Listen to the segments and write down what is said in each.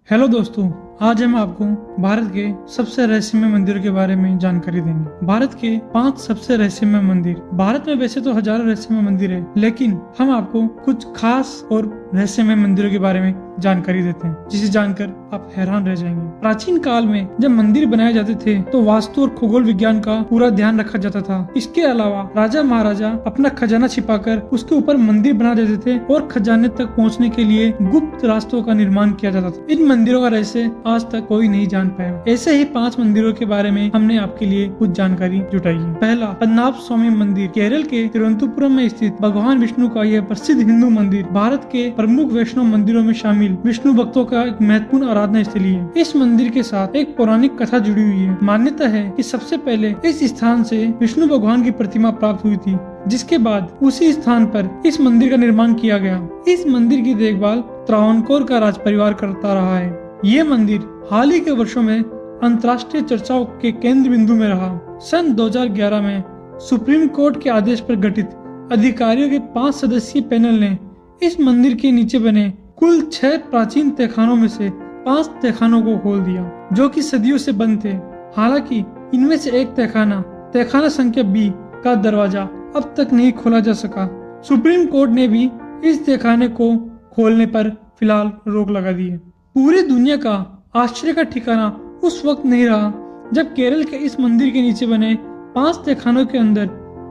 Hello दोस्तों, आज हम आपको भारत के सबसे रहस्यमय मंदिरों के बारे में जानकारी देंगे। भारत के 5 सबसे रहस्यमय मंदिर। भारत में वैसे तो हजारों रहस्यमय मंदिर है, लेकिन हम आपको कुछ खास और रहस्यमय मंदिरों के बारे में जानकारी देते हैं, जिसे जानकर आप हैरान रह जाएंगे। प्राचीन काल में जब मंदिर बनाए जाते थे तो वास्तु और खगोल विज्ञान का पूरा ध्यान रखा जाता था। इसके अलावा राजा महाराजा अपना खजाना छिपाकर उसके ऊपर मंदिर बना देते थे और खजाने तक पहुंचने के लिए गुप्त रास्तों का निर्माण किया जाता था। इन मंदिरों का रहस्य आज तक कोई नहीं जान पाया। ऐसे ही 5 मंदिरों के बारे में हमने आपके लिए कुछ जानकारी जुटाई है। पहला, पद्मनाभ स्वामी मंदिर। केरल के तिरुवनंतपुरम में स्थित भगवान विष्णु का यह प्रसिद्ध हिंदू मंदिर भारत के प्रमुख वैष्णव मंदिरों में शामिल विष्णु भक्तों का एक महत्वपूर्ण आराधना स्थली है। इस मंदिर के साथ एक पौराणिक कथा जुड़ी हुई है। मान्यता है कि सबसे पहले इस स्थान से विष्णु भगवान की प्रतिमा प्राप्त हुई थी, जिसके बाद उसी स्थान पर इस मंदिर का निर्माण किया गया। इस मंदिर की देखभाल त्रावणकोर का राज परिवार करता रहा है। ये मंदिर हाल ही के वर्षों में अंतर्राष्ट्रीय चर्चाओं के केंद्र बिंदु में रहा। सन 2011 में सुप्रीम कोर्ट के आदेश पर गठित अधिकारियों के 5 सदस्यीय पैनल ने इस मंदिर के नीचे बने कुल 6 प्राचीन तहखानों में से 5 तहखानों को खोल दिया, जो कि सदियों से बंद थे। हालांकि इनमें से एक तहखाना संख्या B का दरवाजा अब तक नहीं खोला जा सका। सुप्रीम कोर्ट ने भी इस तहखाने को खोलने पर फिलहाल रोक लगा दी है। पूरी दुनिया का आश्चर्य का ठिकाना उस वक्त नहीं रहा जब केरल के इस मंदिर के नीचे बने 5 तहखानों के अंदर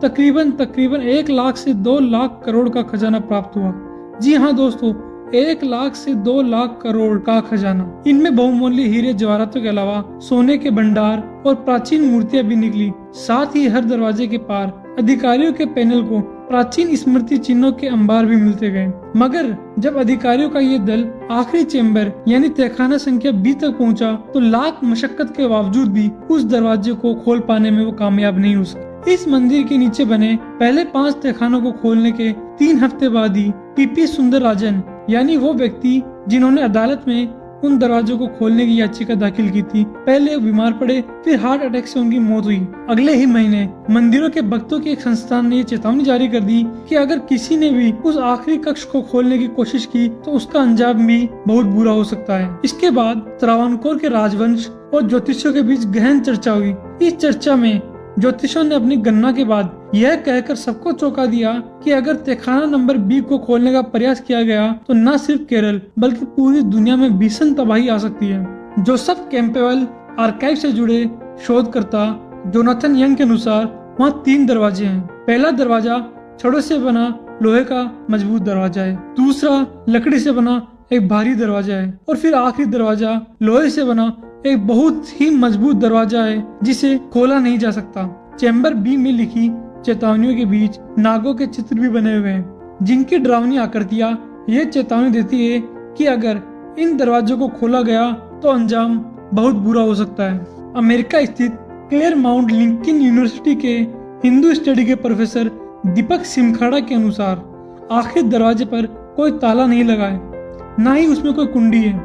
तकरीबन 1 लाख से 2 लाख करोड़ का खजाना प्राप्त हुआ। जी हाँ दोस्तों, 1 लाख से 2 लाख करोड़ का खजाना। इनमें बहुमूल्य हीरे जवाहरातों के अलावा सोने के भंडार और प्राचीन मूर्तियां भी निकली। साथ ही हर दरवाजे के पार अधिकारियों के पैनल को प्राचीन स्मृति चिन्हों के अंबार भी मिलते गए। मगर जब अधिकारियों का ये दल आखिरी चेंबर यानी तहखाना संख्या B तक पहुंचा, तो लाख मशक्कत के बावजूद भी उस दरवाजे को खोल पाने में वो कामयाब नहीं हो सके। इस मंदिर के नीचे बने पहले 5 तहखानों को खोलने के 3 हफ्ते बाद ही PP सुंदरराजन यानी वो व्यक्ति जिन्होंने अदालत में उन दरवाजों को खोलने की याचिका दाखिल की थी, पहले बीमार पड़े, फिर हार्ट अटैक से उनकी मौत हुई। अगले ही महीने मंदिरों के भक्तों की एक संस्थान ने ये चेतावनी जारी कर दी कि अगर किसी ने भी उस आखिरी कक्ष को खोलने की कोशिश की तो उसका अंजाम भी बहुत बुरा हो सकता है। इसके बाद त्रावणकोर के राजवंश और ज्योतिषियों के बीच गहन चर्चा हुई। इस चर्चा में ज्योतिषों ने अपनी गणना के बाद यह कहकर सबको चौंका दिया कि अगर तहखाना नंबर B को खोलने का प्रयास किया गया तो न सिर्फ केरल बल्कि पूरी दुनिया में भीषण तबाही आ सकती है। जोसेफ कैंपबेल आर्काइव से जुड़े शोधकर्ता जोनाथन यंग के अनुसार वहाँ 3 दरवाजे हैं। पहला दरवाजा छड़ों से बना लोहे का मजबूत दरवाजा है, दूसरा लकड़ी से बना एक भारी दरवाजा है और फिर आखिरी दरवाजा लोहे से बना एक बहुत ही मजबूत दरवाजा है जिसे खोला नहीं जा सकता। चैम्बर B में लिखी चेतावनियों के बीच नागों के चित्र भी बने हुए हैं, जिनकी डरावनी आकृतियां ये चेतावनी देती है कि अगर इन दरवाजों को खोला गया तो अंजाम बहुत बुरा हो सकता है। अमेरिका स्थित क्लेयरमाउंट लिंकन यूनिवर्सिटी के हिंदू स्टडी के प्रोफेसर दीपक सिमखाड़ा के अनुसार आखिरी दरवाजे पर कोई ताला नहीं लगा है, न ही उसमें कोई कुंडी है।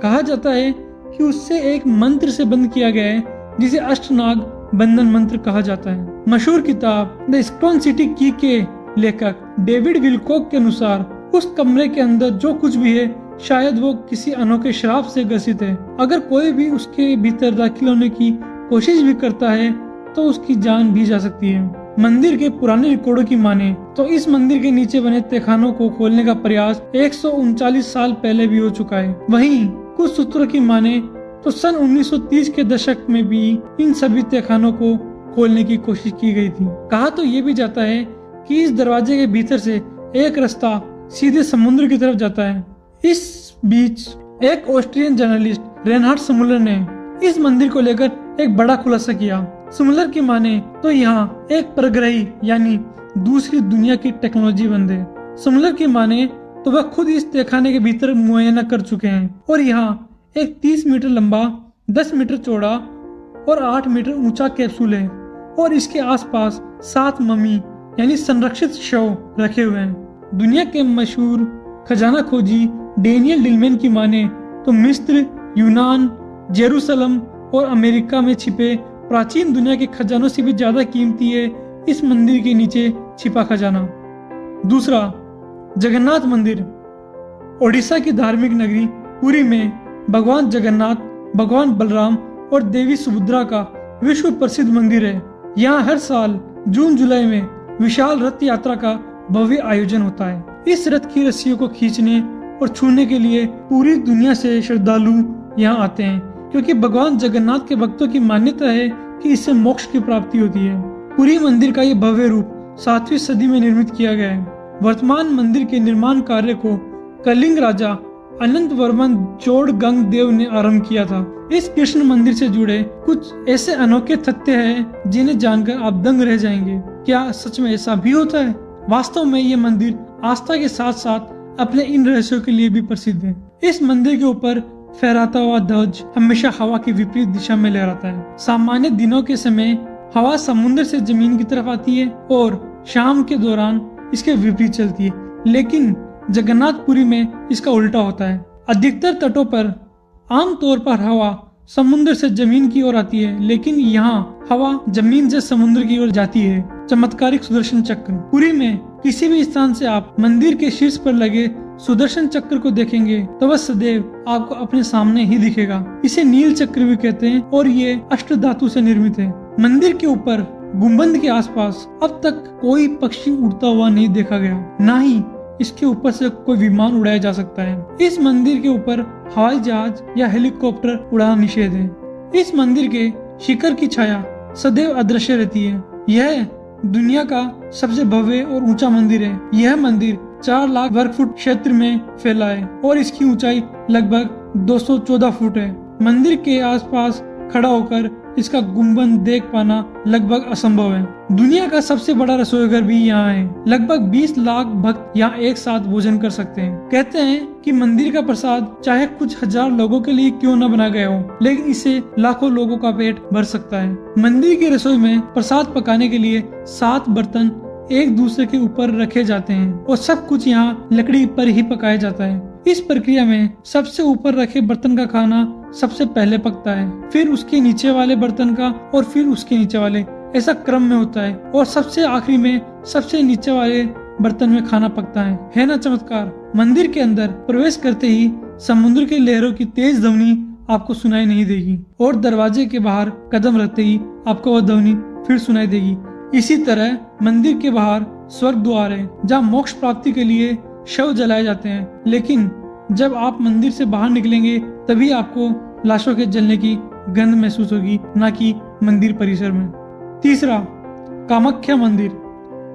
कहा जाता है कि उससे एक मंत्र से बंद किया गया है, जिसे अष्टनाग बंधन मंत्र कहा जाता है। मशहूर किताब द स्टोन सिटी की के लेखक डेविड विलकॉक के अनुसार उस कमरे के अंदर जो कुछ भी है शायद वो किसी अनोखे श्राप से ग्रसित है। अगर कोई भी उसके भीतर दाखिल होने की कोशिश भी करता है तो उसकी जान भी जा सकती है। मंदिर के पुराने रिकॉर्डों की माने तो इस मंदिर के नीचे बने तहखानों को खोलने का प्रयास 139 साल पहले भी हो चुका है। वहीं कुछ सूत्रों की माने तो सन 1930 के दशक में भी इन सभी तहखानों को खोलने की कोशिश की गई थी। कहा तो ये भी जाता है कि इस दरवाजे के भीतर से एक रास्ता सीधे समुद्र की तरफ जाता है। इस बीच एक ऑस्ट्रियन जर्नलिस्ट रेनहार्ड स्मुलर ने इस मंदिर को लेकर एक बड़ा खुलासा किया। स्मुलर की माने तो यहाँ एक परग्रही यानी दूसरी दुनिया की टेक्नोलॉजी बंद है। स्मुलर की माने तो वह खुद इस तहखाने के भीतर मुआयना कर चुके हैं और यहाँ एक 30 मीटर लंबा, 10 मीटर चौड़ा और 8 मीटर ऊंचा कैप्सूल है और इसके आसपास 7 मम्मी यानी संरक्षित शव रखे हुए हैं। दुनिया के मशहूर खजाना खोजी डेनियल डिलमैन की माने तो मिस्र, यूनान, जेरूसलम और अमेरिका में छिपे प्राचीन दुनिया के खजानों से भी ज्यादा कीमती है इस मंदिर के नीचे छिपा खजाना। दूसरा, जगन्नाथ मंदिर। ओडिशा की धार्मिक नगरी पुरी में भगवान जगन्नाथ, भगवान बलराम और देवी सुभद्रा का विश्व प्रसिद्ध मंदिर है। यहाँ हर साल जून जुलाई में विशाल रथ यात्रा का भव्य आयोजन होता है। इस रथ की रस्सियों को खींचने और छूने के लिए पूरी दुनिया से श्रद्धालु यहाँ आते हैं, क्योंकि भगवान जगन्नाथ के भक्तों की मान्यता है कि इससे मोक्ष की प्राप्ति होती है। पुरी मंदिर का ये भव्य रूप 7वीं सदी में निर्मित किया गया है। वर्तमान मंदिर के निर्माण कार्य को कलिंग राजा अनंत वर्मन चोड़गंग देव ने आरंभ किया था। इस कृष्ण मंदिर से जुड़े कुछ ऐसे अनोखे तथ्य हैं जिन्हें जानकर आप दंग रह जाएंगे। क्या सच में ऐसा भी होता है? वास्तव में ये मंदिर आस्था के साथ साथ अपने इन रहस्यों के लिए भी प्रसिद्ध है। इस मंदिर के ऊपर फहराता हुआ ध्वज हमेशा हवा की विपरीत दिशा में लहराता है। सामान्य दिनों के समय हवा समुद्र से जमीन की तरफ आती है और शाम के दौरान इसके विपरीत चलती है, लेकिन जगन्नाथपुरी में इसका उल्टा होता है। अधिकतर तटों पर आमतौर पर हवा समुद्र से जमीन की ओर आती है, लेकिन यहाँ हवा जमीन से समुद्र की ओर जाती है। चमत्कारिक सुदर्शन चक्र। पुरी में किसी भी स्थान से आप मंदिर के शीर्ष पर लगे सुदर्शन चक्र को देखेंगे तो वह सदैव आपको अपने सामने ही दिखेगा। इसे नील चक्र भी कहते हैं और ये अष्ट धातु से निर्मित है। मंदिर के ऊपर गुंबद के आसपास अब तक कोई पक्षी उड़ता हुआ नहीं देखा गया, ना ही इसके ऊपर से कोई विमान उड़ाया जा सकता है। इस मंदिर के ऊपर हवाई जहाज या हेलीकॉप्टर उड़ाना निषेध है। इस मंदिर के शिखर की छाया सदैव अदृश्य रहती है। यह दुनिया का सबसे भव्य और ऊंचा मंदिर है। यह मंदिर 4 लाख वर्ग फुट क्षेत्र में फैला है और इसकी ऊंचाई लगभग 214 फुट है। मंदिर के आसपास खड़ा होकर इसका गुंबद देख पाना लगभग असंभव है। दुनिया का सबसे बड़ा रसोई घर भी यहाँ है। लगभग 20 लाख भक्त यहाँ एक साथ भोजन कर सकते हैं। कहते हैं कि मंदिर का प्रसाद चाहे कुछ हजार लोगों के लिए क्यों न बना गया हो, लेकिन इससे लाखों लोगों का पेट भर सकता है। मंदिर की रसोई में प्रसाद पकाने के लिए 7 बर्तन एक दूसरे के ऊपर रखे जाते हैं और सब कुछ यहाँ लकड़ी पर ही पकाया जाता है। इस प्रक्रिया में सबसे ऊपर रखे बर्तन का खाना सबसे पहले पकता है, फिर उसके नीचे वाले बर्तन का और फिर उसके नीचे वाले, ऐसा क्रम में होता है और सबसे आखिरी में सबसे नीचे वाले बर्तन में खाना पकता है ना चमत्कार। मंदिर के अंदर प्रवेश करते ही समुद्र की लहरों की तेज ध्वनि आपको सुनाई नहीं देगी और दरवाजे के बाहर कदम रखते ही आपको वह ध्वनि फिर सुनाई देगी। इसी तरह मंदिर के बाहर स्वर्ग द्वार है जहाँ मोक्ष प्राप्ति के लिए शव जलाए जाते हैं, लेकिन जब आप मंदिर से बाहर निकलेंगे तभी आपको लाशों के जलने की गंध महसूस होगी, ना कि मंदिर परिसर में। तीसरा, कामाख्या मंदिर।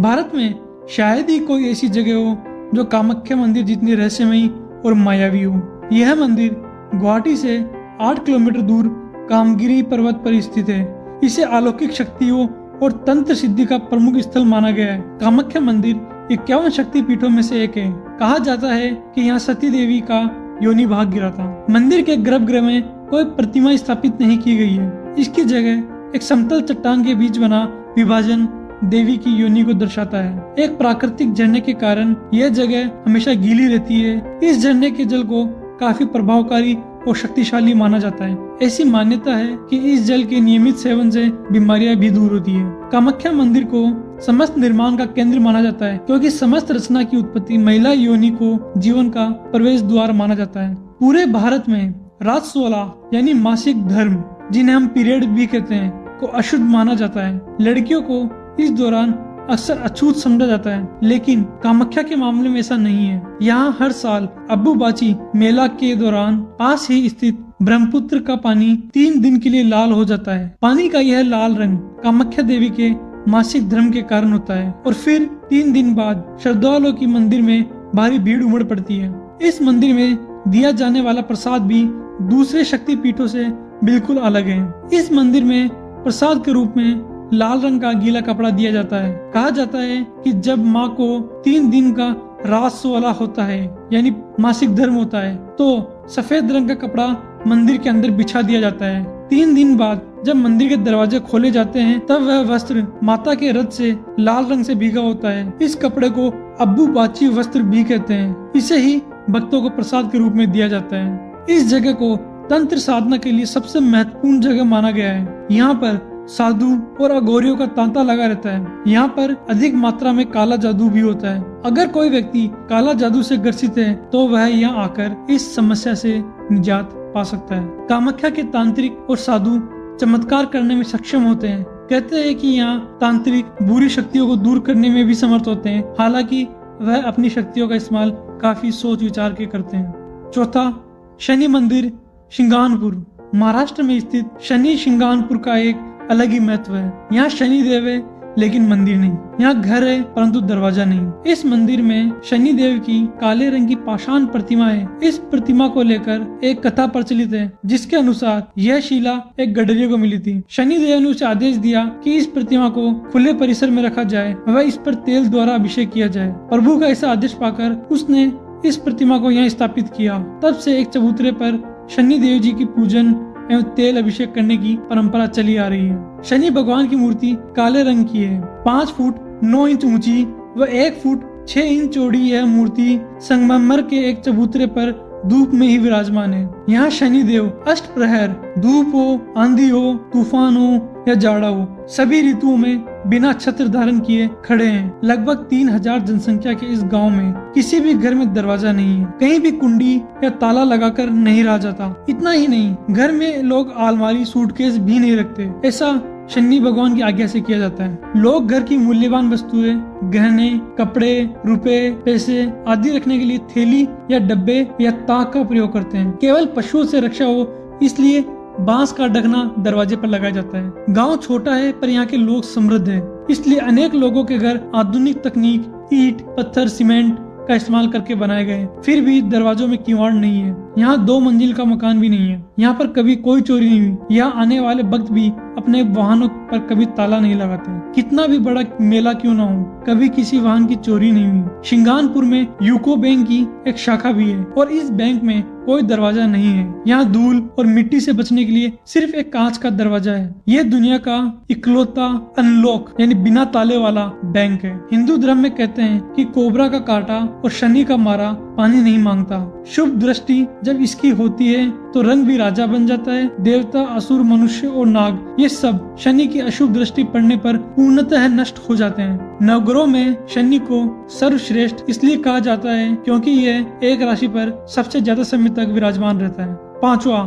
भारत में शायद ही कोई ऐसी जगह हो जो कामाख्या मंदिर जितनी रहस्यमयी और मायावी हो। यह मंदिर गुवाहाटी से 8 किलोमीटर दूर कामगिरी पर्वत पर स्थित है। इसे अलौकिक शक्तियों और तंत्र सिद्धि का प्रमुख स्थल माना गया है। कामाख्या मंदिर 51 शक्ति पीठों में से एक है। कहा जाता है कि यहाँ सती देवी का योनि भाग गिरा था। मंदिर के गर्भगृह में कोई प्रतिमा स्थापित नहीं की गई है। इसकी जगह एक समतल चट्टान के बीच बना विभाजन देवी की योनि को दर्शाता है। एक प्राकृतिक झरने के कारण यह जगह हमेशा गीली रहती है। इस झरने के जल को काफी प्रभावकारी और शक्तिशाली माना जाता है। ऐसी मान्यता है कि इस जल के नियमित सेवन से बीमारियां भी दूर होती है। कामाख्या मंदिर को समस्त निर्माण का केंद्र माना जाता है, क्योंकि समस्त रचना की उत्पत्ति महिला योनि को जीवन का प्रवेश द्वार माना जाता है। पूरे भारत में राजस्वला यानी मासिक धर्म, जिन्हें हम पीरियड भी कहते हैं, को अशुद्ध माना जाता है। लड़कियों को इस दौरान अक्सर अछूत समझा जाता है, लेकिन कामाख्या के मामले में ऐसा नहीं है। यहाँ हर साल अम्बुबाची मेला के दौरान पास ही स्थित ब्रह्मपुत्र का पानी 3 दिन के लिए लाल हो जाता है। पानी का यह लाल रंग कामाख्या देवी के मासिक धर्म के कारण होता है और फिर 3 दिन बाद श्रद्धालुओं की मंदिर में भारी भीड़ उमड़ पड़ती है। इस मंदिर में दिया जाने वाला प्रसाद भी दूसरे शक्ति पीठों से बिल्कुल अलग है। इस मंदिर में प्रसाद के रूप में लाल रंग का गीला कपड़ा दिया जाता है। कहा जाता है कि जब माँ को 3 दिन का राजस्वला होता है यानी मासिक धर्म होता है, तो सफेद रंग का कपड़ा मंदिर के अंदर बिछा दिया जाता है। 3 दिन बाद जब मंदिर के दरवाजे खोले जाते हैं तब वह वस्त्र माता के रथ से लाल रंग से भीगा होता है। इस कपड़े को अम्बुबाची वस्त्र भी कहते हैं। इसे ही भक्तों को प्रसाद के रूप में दिया जाता है। इस जगह को तंत्र साधना के लिए सबसे महत्वपूर्ण जगह माना गया है। यहाँ पर साधु और अघोरियों का तांता लगा रहता है। यहाँ पर अधिक मात्रा में काला जादू भी होता है। अगर कोई व्यक्ति काला जादू से ग्रसित है तो वह यहाँ आकर इस समस्या से निजात पा सकता है। कामाख्या के तांत्रिक और साधु चमत्कार करने में सक्षम होते हैं। कहते हैं कि यहाँ तांत्रिक बुरी शक्तियों को दूर करने में भी समर्थ होते हैं, हालांकि वह अपनी शक्तियों का इस्तेमाल काफी सोच विचार के करते हैं। चौथा, शनि मंदिर शिंगानपुर। महाराष्ट्र में स्थित शनि शिंगानपुर का एक अलग ही महत्व है। यहाँ शनि देव है लेकिन मंदिर नहीं। यहाँ घर है परंतु दरवाजा नहीं। इस मंदिर में शनि देव की काले रंग की पाषाण प्रतिमा है। इस प्रतिमा को लेकर एक कथा प्रचलित है, जिसके अनुसार यह शिला एक गडरिये को मिली थी। शनि देव ने उसे आदेश दिया कि इस प्रतिमा को खुले परिसर में रखा जाए, वह इस पर तेल द्वारा अभिषेक किया जाए। प्रभु का ऐसा आदेश पाकर उसने इस प्रतिमा को यहाँ स्थापित किया। तब से एक चबूतरे पर शनि देव जी की पूजन एवं तेल अभिषेक करने की परंपरा चली आ रही है। शनि भगवान की मूर्ति काले रंग की है। 5 फुट 9 इंच ऊंची व 1 फुट 6 इंच चौड़ी यह मूर्ति संगमरमर के एक चबूतरे पर धूप में ही विराजमान है। यहाँ शनि देव अष्ट प्रहर, धूप हो, आंधी हो, तूफान हो या जाड़ा हो, सभी ऋतुओं में बिना छत्र धारण किए खड़े हैं। लगभग 3000 जनसंख्या के इस गांव में किसी भी घर में दरवाजा नहीं है। कहीं भी कुंडी या ताला लगाकर नहीं रहा जाता। इतना ही नहीं, घर में लोग अलमारी, सूटकेस भी नहीं रखते। ऐसा शनि भगवान की आज्ञा से किया जाता है। लोग घर की मूल्यवान वस्तुएं, गहने, कपड़े, रुपए, पैसे आदि रखने के लिए थैली या डब्बे या ताक का प्रयोग करते हैं। केवल पशुओं से रक्षा हो इसलिए बांस का ढकना दरवाजे पर लगाया जाता है। गांव छोटा है पर यहाँ के लोग समृद्ध हैं, इसलिए अनेक लोगों के घर आधुनिक तकनीक, ईंट, पत्थर, सीमेंट का इस्तेमाल करके बनाए गए। फिर भी दरवाजों में किवाड़ नहीं है। यहाँ 2 मंजिल का मकान भी नहीं है। यहाँ पर कभी कोई चोरी नहीं हुई। यहाँ आने वाले भक्त भी अपने वाहनों पर कभी ताला नहीं लगाते। कितना भी बड़ा मेला क्यों ना हो, कभी किसी वाहन की चोरी नहीं हुई। शिंगानपुर में यूको बैंक की एक शाखा भी है और इस बैंक में कोई दरवाजा नहीं है। यहाँ धूल और मिट्टी से बचने के लिए सिर्फ एक कांच का दरवाजा है। यह दुनिया का इकलौता अनलॉक यानी बिना ताले वाला बैंक है। हिंदू धर्म में कहते हैं कि कोबरा का काटा और शनि का मारा पानी नहीं मांगता। शुभ दृष्टि जब इसकी होती है तो रंग भी राजा बन जाता है। देवता, असुर, मनुष्य और नाग ये सब शनि की अशुभ दृष्टि पड़ने पर पूर्णतः नष्ट हो जाते हैं। नवग्रहों में शनि को सर्वश्रेष्ठ इसलिए कहा जाता है क्योंकि यह एक राशि पर सबसे ज्यादा समय तक विराजमान रहता है। 5वां,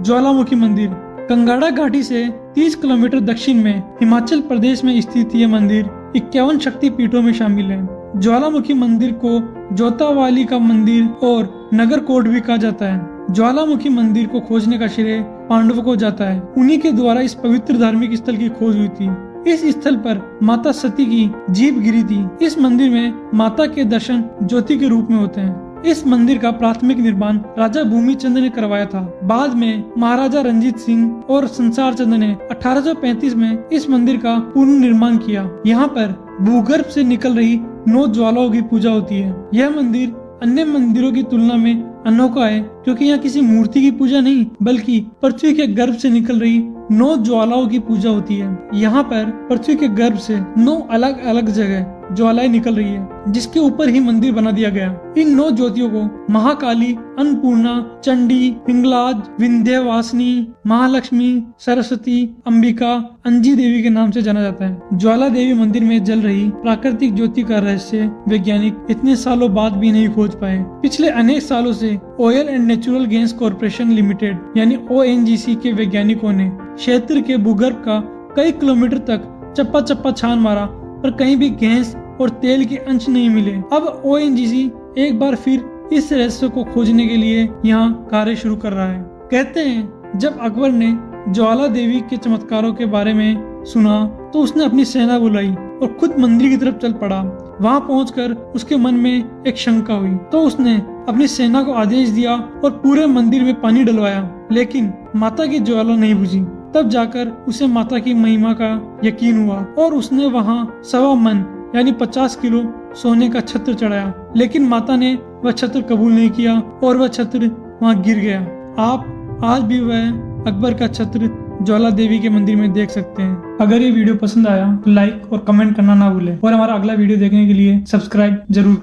ज्वालामुखी मंदिर। कंगाड़ा घाटी से 30 किलोमीटर दक्षिण में हिमाचल प्रदेश में स्थित यह मंदिर 51 शक्ति पीठों में शामिल है। ज्वालामुखी मंदिर को जोतावाली का मंदिर और नगरकोट भी कहा जाता है। ज्वालामुखी मंदिर को खोजने का श्रेय पांडवों को जाता है। उन्हीं के द्वारा इस पवित्र धार्मिक स्थल की खोज हुई थी। इस स्थल पर माता सती की जीभ गिरी थी। इस मंदिर में माता के दर्शन ज्योति के रूप में होते हैं। इस मंदिर का प्राथमिक निर्माण राजा भूमिचंद ने करवाया था। बाद में महाराजा रंजीत सिंह और संसार चंद ने 1835 में इस मंदिर का पूर्ण निर्माण किया। यहाँ पर भूगर्भ से निकल रही 9 ज्वालाओं की पूजा होती है। यह मंदिर अन्य मंदिरों की तुलना में अनोखा है क्योंकि यहाँ किसी मूर्ति की पूजा नहीं बल्कि पृथ्वी के गर्भ से निकल रही 9 ज्वालाओं की पूजा होती है। यहाँ पर पृथ्वी के गर्भ से 9 अलग अलग जगह ज्वालाएं निकल रही है, जिसके ऊपर ही मंदिर बना दिया गया। इन 9 ज्योतियों को महाकाली, अन्नपूर्णा, चंडी, हिंगलाज, विंध्यवासिनी, महालक्ष्मी, सरस्वती, अंबिका, अंजी देवी के नाम से जाना जाता है। ज्वाला देवी मंदिर में जल रही प्राकृतिक ज्योति का रहस्य वैज्ञानिक इतने सालों बाद भी नहीं खोज पाए। पिछले अनेक सालों से oil and natural gas corporation limited यानी ONGC के वैज्ञानिकों ने क्षेत्र के भूगर्भ का कई किलोमीटर तक चप्पा चप्पा छान मारा पर कहीं भी गैस और तेल के अंश नहीं मिले। अब ONGC एक बार फिर इस रहस्य को खोजने के लिए यहाँ कार्य शुरू कर रहा है। कहते हैं जब अकबर ने ज्वाला देवी के चमत्कारों के बारे में सुना तो उसने अपनी सेना बुलाई और खुद मंदिर की तरफ चल पड़ा। वहाँ पहुंचकर उसके मन में एक शंका हुई तो उसने अपनी सेना को आदेश दिया और पूरे मंदिर में पानी डलवाया, लेकिन माता की ज्वाला नहीं बुझी। तब जाकर उसे माता की महिमा का यकीन हुआ और उसने वहाँ 1.25 मन यानी 50 किलो सोने का छत्र चढ़ाया, लेकिन माता ने वह छत्र कबूल नहीं किया और वह छत्र वहाँ गिर गया। आप आज भी वह अकबर का छत्र ज्वाला देवी के मंदिर में देख सकते हैं। अगर ये वीडियो पसंद आया तो लाइक और कमेंट करना ना भूलें और हमारा अगला वीडियो देखने के लिए सब्सक्राइब जरूर